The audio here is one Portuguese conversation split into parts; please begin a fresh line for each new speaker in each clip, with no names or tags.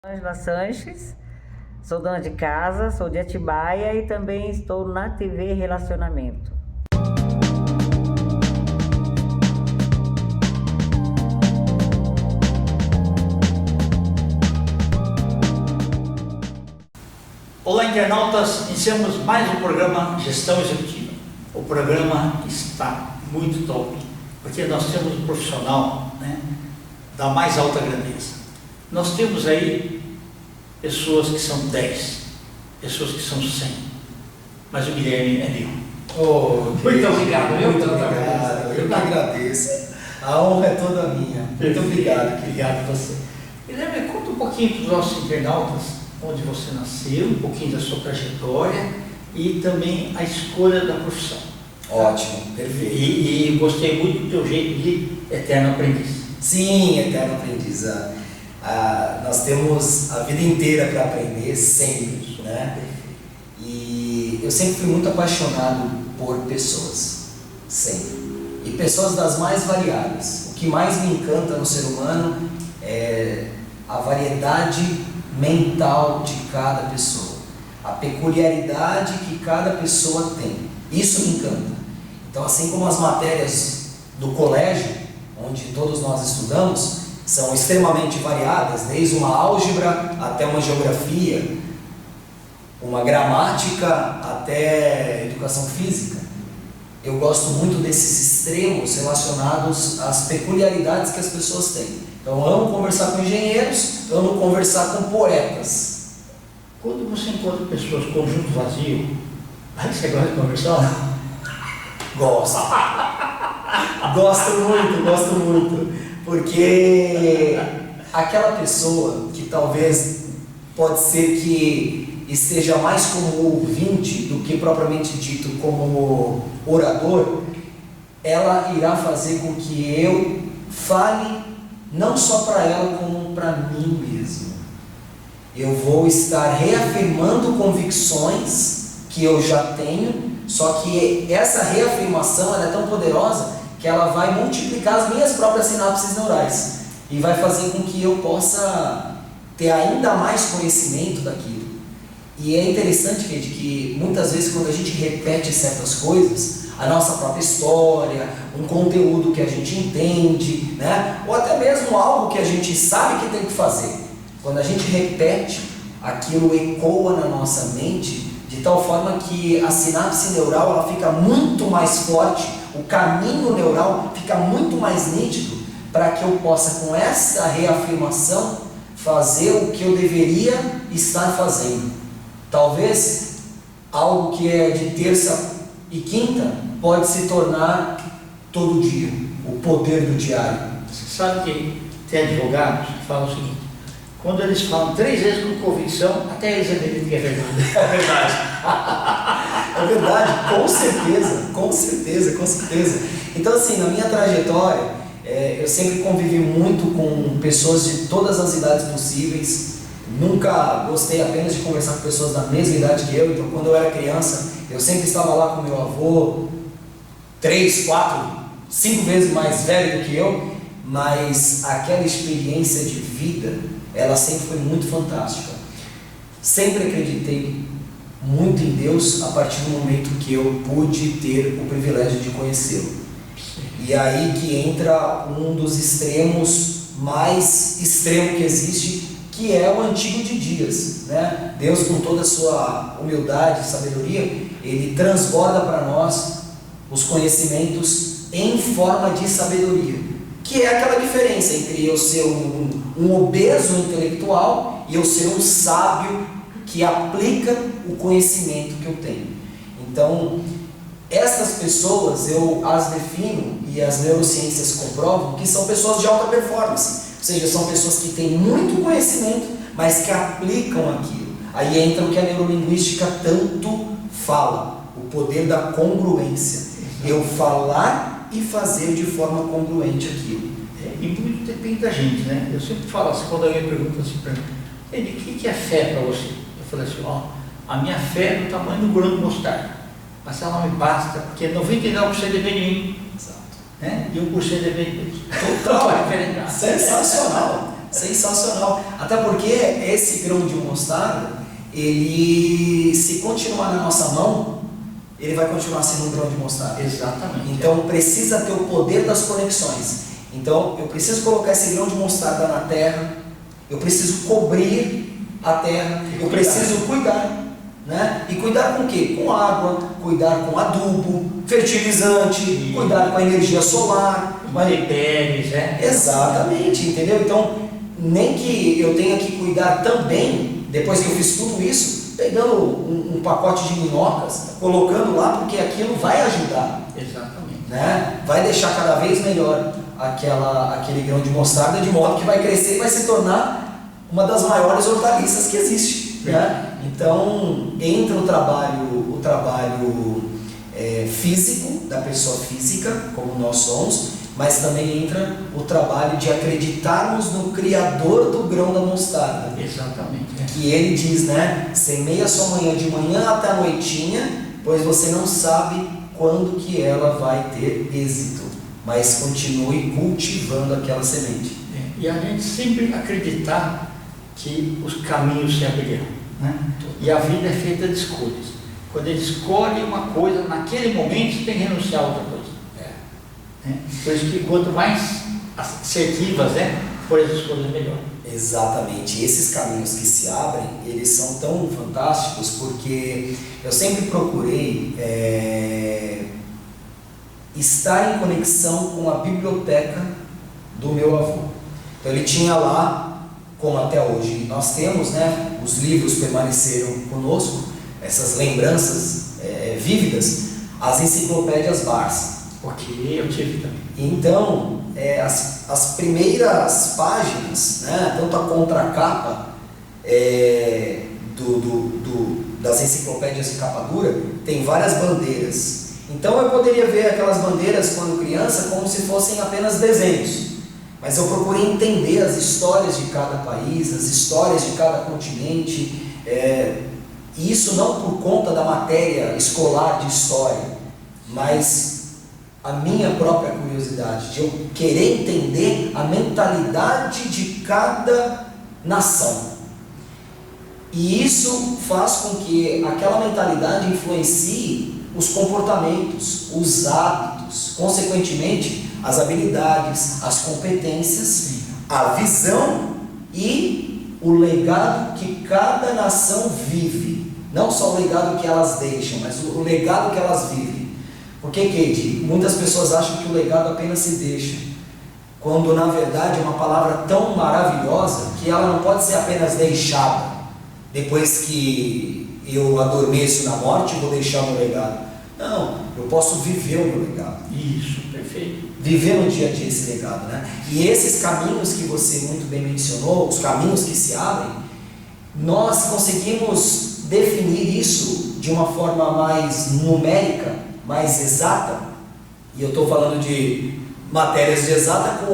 Ângela Sanches, sou dona de casa, sou de Atibaia e também estou na TV Relacionamento.
Olá, internautas, iniciamos mais um programa Gestão Executiva. O programa está muito top, porque nós temos um profissional, da mais alta grandeza. Nós temos aí pessoas que são 10, pessoas que são 100, mas o Guilherme é meu.
Muito obrigado,
muito obrigado. Eu que agradeço. A honra é toda minha. Muito obrigado.
Obrigado a você. Guilherme, conta um pouquinho para os nossos internautas onde você nasceu, um pouquinho da sua trajetória e também a escolha da profissão.
Ótimo, perfeito.
E gostei muito do teu jeito de eterno aprendiz.
Sim, eterno aprendiz. Nós temos a vida inteira para aprender, sempre, né? E eu sempre fui muito apaixonado por pessoas, sempre. E pessoas das mais variadas. O que mais me encanta no ser humano é a variedade mental de cada pessoa, a peculiaridade que cada pessoa tem. Isso me encanta. Então, assim como as matérias do colégio, onde todos nós estudamos, são extremamente variadas, desde uma álgebra até uma geografia, uma gramática até educação física. Eu gosto muito desses extremos relacionados às peculiaridades que as pessoas têm. Então, eu amo conversar com engenheiros, eu amo conversar com poetas.
Quando você encontra pessoas conjunto vazio, aí você gosta de conversar?
Gosto. Gosto muito. Porque aquela pessoa que talvez pode ser que esteja mais como ouvinte do que propriamente dito como orador, ela irá fazer com que eu fale não só para ela como para mim mesmo. Eu vou estar reafirmando convicções que eu já tenho, só que essa reafirmação ela é tão poderosa que ela vai multiplicar as minhas próprias sinapses neurais e vai fazer com que eu possa ter ainda mais conhecimento daquilo. E é interessante, Kate, que muitas vezes quando a gente repete certas coisas, a nossa própria história, um conteúdo que a gente entende, né? Ou até mesmo algo que a gente sabe que tem que fazer, quando a gente repete, aquilo ecoa na nossa mente de tal forma que a sinapse neural ela fica muito mais forte, o caminho neural fica muito mais nítido para que eu possa, com essa reafirmação, fazer o que eu deveria estar fazendo. Talvez algo que é de terça e quinta pode se tornar todo dia, o poder do diário.
Você sabe que tem advogados que falam o seguinte: quando eles falam 3 vezes com convicção, até eles acreditam que é verdade.
É verdade. É verdade, com certeza. Então, assim, na minha trajetória, eu sempre convivi muito com pessoas de todas as idades possíveis. Nunca gostei apenas de conversar com pessoas da mesma idade que eu. Então, quando eu era criança, eu sempre estava lá com meu avô, 3, 4, 5 vezes mais velho do que eu, mas aquela experiência de vida, ela sempre foi muito fantástica. Sempre acreditei muito em Deus a partir do momento que eu pude ter o privilégio de conhecê-lo. E aí que entra um dos extremos mais extremo que existe, que é o Antigo de Dias, né? Deus, com toda a sua humildade e sabedoria, ele transborda para nós os conhecimentos em forma de sabedoria, que é aquela diferença entre eu ser um obeso intelectual e eu ser um sábio que aplica o conhecimento que eu tenho. Então, essas pessoas eu as defino, e as neurociências comprovam, que são pessoas de alta performance, ou seja, são pessoas que têm muito conhecimento, mas que aplicam aquilo. Aí entra o que a neurolinguística tanto fala, o poder da congruência. Eu falar e fazer de forma congruente aquilo.
E muito depende da gente, né? Eu sempre falo assim, quando alguém pergunta assim para mim: o que é fé para você? Eu falei assim: a minha fé é do tamanho do grão de mostarda, mas ela não me basta, porque 99% depende de mim.
Exato.
Né? E 1% depende de Deus.
Total. Sensacional. Sensacional. Até porque esse grão de mostarda, ele, se continuar na nossa mão, ele vai continuar sendo um grão de mostarda.
Exatamente.
Então precisa ter o poder das conexões. Então eu preciso colocar esse grão de mostarda na terra, eu preciso cobrir a terra, eu preciso cuidar. Né? E cuidar com o quê? Com água, cuidar com adubo, fertilizante, cuidar com a energia solar,
intempéries, né?
Exatamente, entendeu? Então, nem que eu tenha que cuidar também, depois que eu fiz tudo isso, pegando um pacote de minhocas, colocando lá, porque aquilo vai ajudar.
Exatamente.
Né? Vai deixar cada vez melhor aquele grão de mostarda, de modo que vai crescer e vai se tornar uma das maiores hortaliças que existe. Né? Então entra o trabalho físico da pessoa física, como nós somos, mas também entra o trabalho de acreditarmos no Criador do grão da mostarda.
Exatamente.
Que ele diz, né? Semeia sua manhã de manhã até a noitinha, pois você não sabe quando que ela vai ter êxito, mas continue cultivando aquela semente.
E a gente sempre acreditar que os caminhos se abrirão, né? E a vida é feita de escolhas. Quando ele escolhe uma coisa, naquele momento tem que renunciar a outra coisa. Por isso que quanto mais assertivas forem as escolhas, melhor.
Exatamente. Esses caminhos que se abrem, eles são tão fantásticos, porque eu sempre procurei estar em conexão com a biblioteca do meu avô. Então ele tinha lá, como até hoje nós temos, né, os livros permaneceram conosco, essas lembranças vívidas, as enciclopédias Barça.
Ok, eu tive também.
Então, as primeiras páginas, né, tanto a contracapa das enciclopédias de capa dura, tem várias bandeiras. Então eu poderia ver aquelas bandeiras quando criança como se fossem apenas desenhos, mas eu procurei entender as histórias de cada país, as histórias de cada continente, e isso não por conta da matéria escolar de história, mas a minha própria curiosidade, de eu querer entender a mentalidade de cada nação. E isso faz com que aquela mentalidade influencie os comportamentos, os hábitos, consequentemente as habilidades, as competências, a visão e o legado que cada nação vive. Não só o legado que elas deixam, mas o legado que elas vivem. Porque, Keide, muitas pessoas acham que o legado apenas se deixa, quando na verdade é uma palavra tão maravilhosa que ela não pode ser apenas deixada. Depois que eu adormeço na morte, vou deixar o meu legado. Não, eu posso viver o meu legado.
Isso, perfeito.
Viver no dia a dia esse legado, né? E esses caminhos que você muito bem mencionou, os caminhos que se abrem, nós conseguimos definir isso de uma forma mais numérica, mais exata, e eu estou falando de matérias de exata com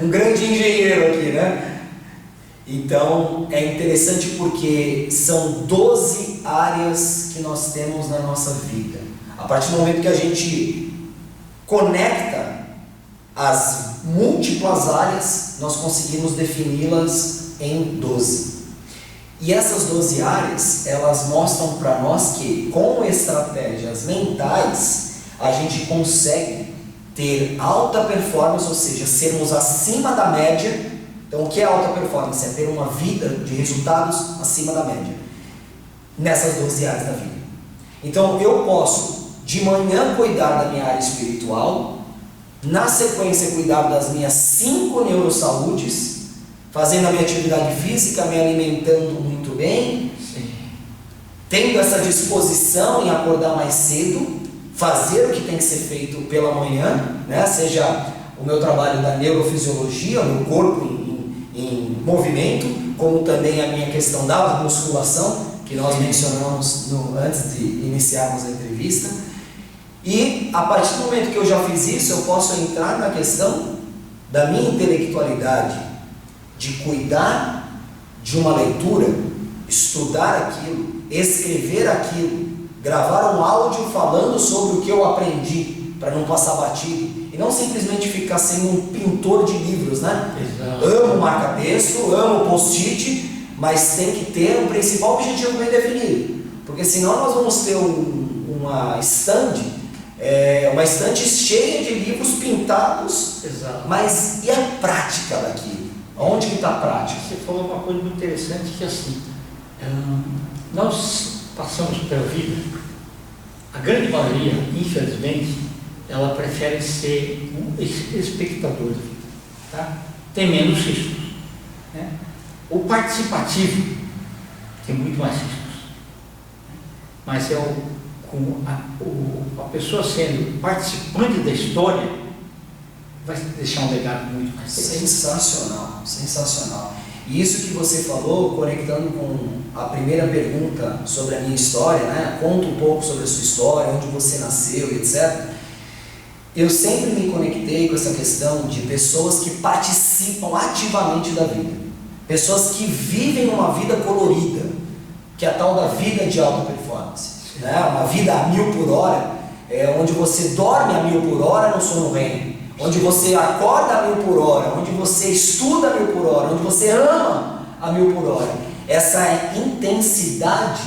um grande engenheiro aqui, né? Então é interessante porque são 12 áreas que nós temos na nossa vida. A partir do momento que a gente conecta as múltiplas áreas, nós conseguimos defini-las em 12. E essas 12 áreas, elas mostram para nós que com estratégias mentais, a gente consegue ter alta performance, ou seja, sermos acima da média. Então o que é alta performance? É ter uma vida de resultados acima da média, nessas 12 áreas da vida. Então eu posso de manhã cuidar da minha área espiritual, na sequência cuidar das minhas 5 neurosaúdes, fazendo a minha atividade física, me alimentando muito bem, tendo essa disposição em acordar mais cedo, fazer o que tem que ser feito pela manhã, né? Seja o meu trabalho da neurofisiologia, o meu corpo em movimento, como também a minha questão da musculação, que nós mencionamos antes de iniciarmos a entrevista. E a partir do momento que eu já fiz isso, eu posso entrar na questão da minha intelectualidade, de cuidar de uma leitura, estudar aquilo, escrever aquilo, gravar um áudio falando sobre o que eu aprendi, para não passar batido, e não simplesmente ficar sendo um pintor de livros, né?
Exato.
Amo marca-texto, amo post-it, mas tem que ter um principal objetivo bem definido, porque senão nós vamos ter uma estante cheia de livros pintados.
Exato.
Mas e a prática daquilo? Onde que está a prática?
Você falou uma coisa muito interessante, que assim, nós passamos pela vida, a grande maioria, infelizmente, ela prefere ser um espectador da vida, tá? Tem menos riscos, né? O participativo tem muito mais riscos, mas a pessoa sendo participante da história vai deixar um legado muito mais
Sensacional, sensacional. E isso que você falou, conectando com a primeira pergunta sobre a minha história, né? Conta um pouco sobre a sua história, onde você nasceu, etc. Eu sempre me conectei com essa questão de pessoas que participam ativamente da vida, pessoas que vivem uma vida colorida, que é a tal da vida de alta performance, né? Uma vida a 1000 por hora, onde você dorme a 1000 por hora no sono REM, onde você acorda a 1000 por hora, onde você estuda a 1000 por hora, onde você ama a 1000 por hora. Essa intensidade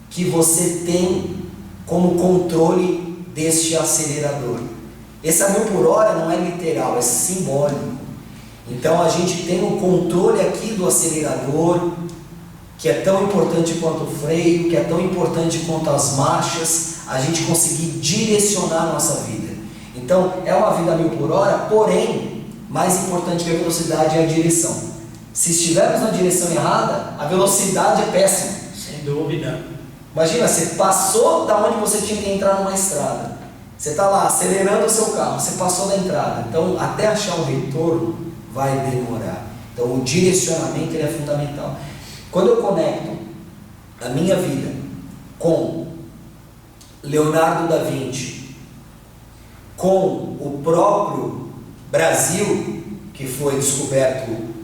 que você tem como controle deste acelerador. Esse a 1000 por hora não é literal, é simbólico. Então a gente tem o controle aqui do acelerador, que é tão importante quanto o freio, que é tão importante quanto as marchas, a gente conseguir direcionar a nossa vida. Então é uma vida a 1000 por hora, porém, mais importante que a velocidade é a direção. Se estivermos na direção errada, a velocidade é péssima.
Sem dúvida.
Imagina, você passou da onde você tinha que entrar numa estrada. Você está lá acelerando o seu carro, você passou da entrada. Então, até achar o retorno vai demorar. Então, o direcionamento ele é fundamental. Quando eu conecto a minha vida com Leonardo da Vinci, com o próprio Brasil, que foi descoberto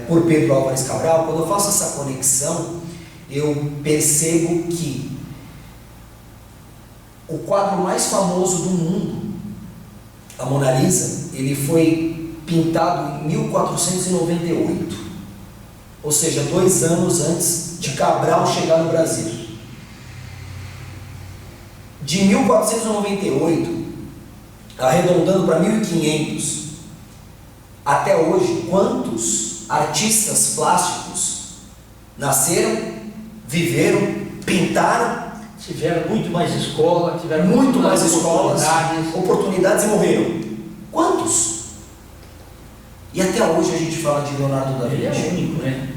por Pedro Álvares Cabral, quando eu faço essa conexão, eu percebo que o quadro mais famoso do mundo, a Mona Lisa, ele foi pintado em 1498, ou seja, 2 anos antes de Cabral chegar no Brasil. De 1498, arredondando para 1500, até hoje, quantos artistas plásticos nasceram, viveram, pintaram?
Tiveram muito mais escola, tiveram
muito mais escolas, oportunidades e morreram. Quantos? E até hoje a gente fala de Leonardo da Vinci.
Ele é único, né?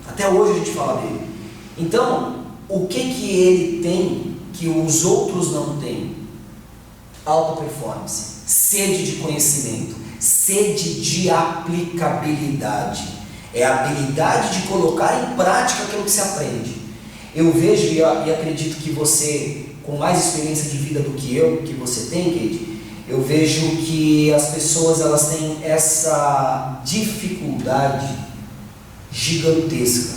Até hoje a gente fala dele. Então, o que ele tem que os outros não têm? Alta performance, sede de conhecimento, sede de aplicabilidade. É a habilidade de colocar em prática aquilo que se aprende. Eu vejo e acredito que você, com mais experiência de vida do que você tem, Kate, eu vejo que as pessoas elas têm essa dificuldade gigantesca.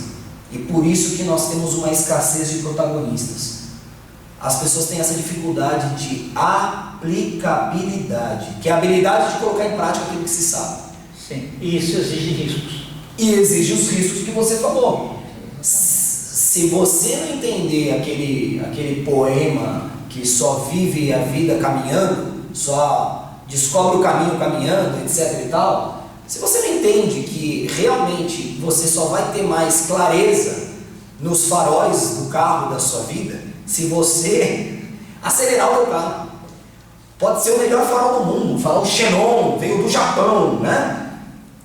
E por isso que nós temos uma escassez de protagonistas. As pessoas têm essa dificuldade de aplicabilidade, que é a habilidade de colocar em prática aquilo que se sabe.
Sim. E isso exige riscos.
E exige os riscos que você falou. Se você não entender aquele poema que só vive a vida caminhando, só descobre o caminho caminhando, etc e tal, se você não entende que realmente você só vai ter mais clareza nos faróis do carro da sua vida, se você acelerar o seu carro. Pode ser o melhor farol do mundo, o farol Xenon, veio do Japão, né?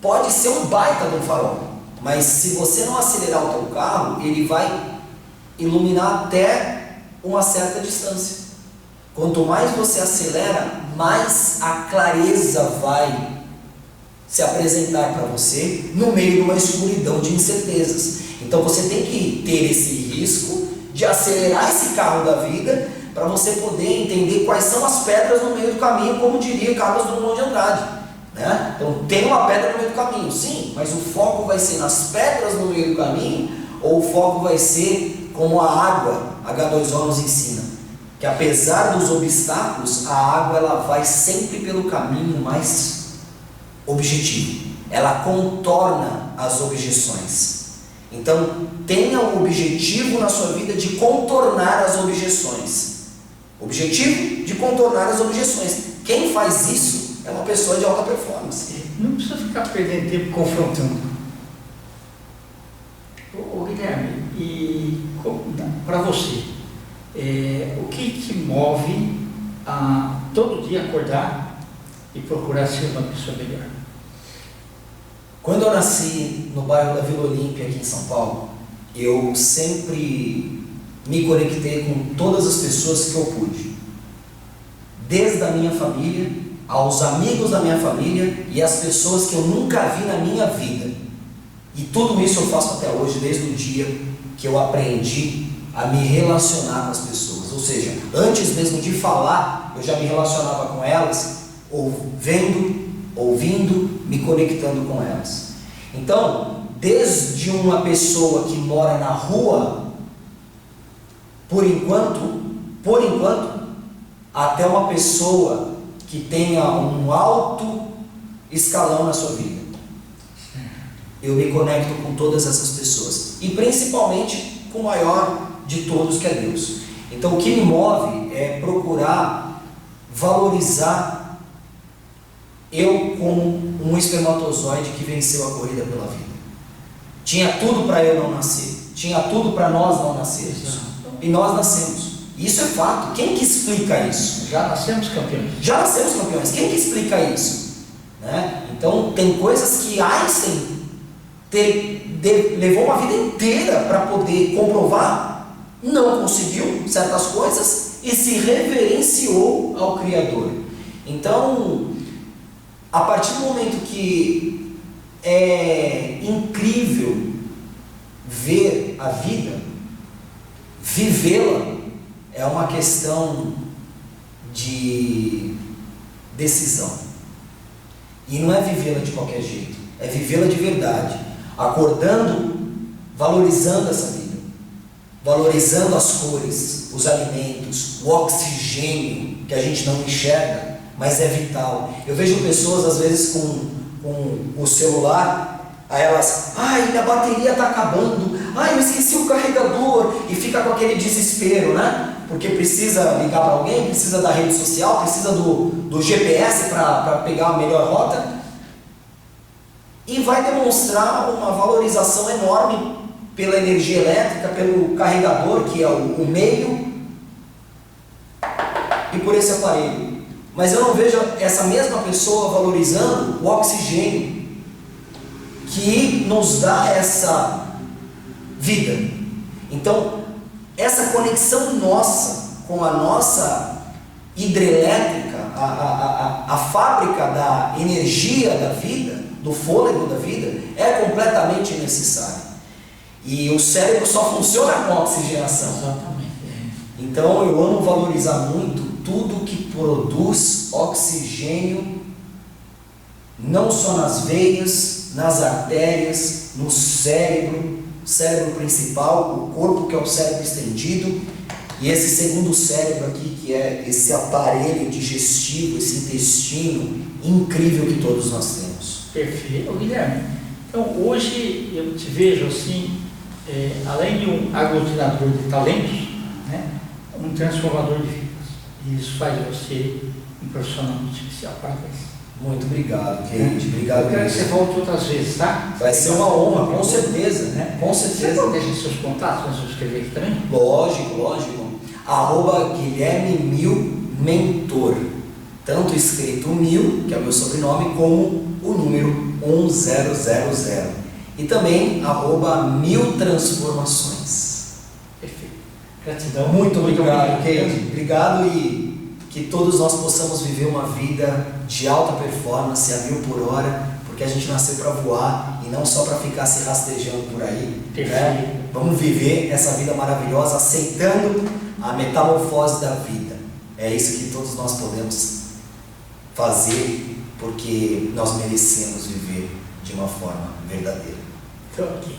Pode ser um baita de um farol. Mas se você não acelerar o teu carro, ele vai iluminar até uma certa distância. Quanto mais você acelera, mais a clareza vai se apresentar para você no meio de uma escuridão de incertezas. Então você tem que ter esse risco de acelerar esse carro da vida para você poder entender quais são as pedras no meio do caminho, como diria Carlos Drummond de Andrade. Né? Então tem uma pedra no meio do caminho, sim, mas o foco vai ser nas pedras no meio do caminho, ou o foco vai ser como a água H2O nos ensina, que apesar dos obstáculos, a água ela vai sempre pelo caminho mais objetivo. Ela contorna as objeções. Então, tenha o objetivo na sua vida de contornar as objeções. Objetivo de contornar as objeções. Quem faz isso é uma pessoa de alta performance.
Não precisa ficar perdendo tempo confrontando. Ô Guilherme, e para você, o que te move a todo dia acordar e procurar ser uma pessoa melhor?
Quando eu nasci no bairro da Vila Olímpia, aqui em São Paulo, eu sempre me conectei com todas as pessoas que eu pude. Desde a minha família, aos amigos da minha família e as pessoas que eu nunca vi na minha vida. E tudo isso eu faço até hoje, desde o dia que eu aprendi a me relacionar com as pessoas. Ou seja, antes mesmo de falar, eu já me relacionava com elas, vendo, ouvindo, me conectando com elas. Então, desde uma pessoa que mora na rua, por enquanto, até uma pessoa que tenha um alto escalão na sua vida. Eu me conecto com todas essas pessoas. E principalmente com o maior de todos, que é Deus. Então o que me move é procurar valorizar eu como um espermatozoide que venceu a corrida pela vida. Tinha tudo para eu não nascer. Tinha tudo para nós não nascermos. E nós nascemos. Isso é fato. Quem que explica isso?
Já nascemos campeões.
Já nascemos campeões. Quem que explica isso? Né? Então tem coisas que Einstein levou uma vida inteira para poder comprovar, não conseguiu certas coisas e se reverenciou ao Criador. Então, a partir do momento que é incrível ver a vida, vivê-la é uma questão de decisão. E não é vivê-la de qualquer jeito, é vivê-la de verdade, acordando, valorizando essa vida, valorizando as cores, os alimentos, o oxigênio que a gente não enxerga, mas é vital. Eu vejo pessoas às vezes com o celular, aí elas, minha bateria está acabando, eu esqueci o carregador, e fica com aquele desespero, né? Porque precisa ligar para alguém, precisa da rede social, precisa do GPS para pegar a melhor rota, e vai demonstrar uma valorização enorme pela energia elétrica, pelo carregador, que é o meio, e por esse aparelho. Mas eu não vejo essa mesma pessoa valorizando o oxigênio que nos dá essa vida. Então, essa conexão nossa com a nossa hidrelétrica, a fábrica da energia da vida, do fôlego da vida, é completamente necessária. E o cérebro só funciona com oxigenação.
Exatamente.
Então eu amo valorizar muito tudo que produz oxigênio, não só nas veias, nas artérias, no cérebro principal, o corpo que é o cérebro estendido, e esse segundo cérebro aqui, que é esse aparelho digestivo, esse intestino incrível que todos nós temos.
Perfeito. Guilherme, então hoje eu te vejo assim, além de um aglutinador de talentos, né, um transformador de vidas. E isso faz você um profissional muito especial. Parabéns.
Muito obrigado, Kate. Obrigado.
Eu quero que você volte outras vezes, tá?
Vai ser uma honra, com certeza, né? Com certeza.
Você pode deixar seus contatos para eu escrever aqui também?
Lógico. @Guilherme Mil Mentor. Tanto escrito 1000, que é o meu sobrenome, como o número 1000. E também @Mil Transformações.
Perfeito. Gratidão.
Muito obrigado, Kate. Obrigado, e que todos nós possamos viver uma vida de alta performance a 1000 por hora, porque a gente nasceu para voar e não só para ficar se rastejando por aí. Né? Vamos viver essa vida maravilhosa, aceitando a metamorfose da vida. É isso que todos nós podemos fazer, porque nós merecemos viver de uma forma verdadeira.
Então, aqui.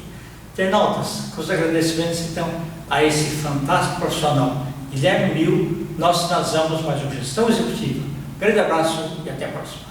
Internautas, com os agradecimentos então a esse fantástico profissional Guilherme Mil, nós finalizamos mais um Gestão Executiva. Grande abraço e até a próxima.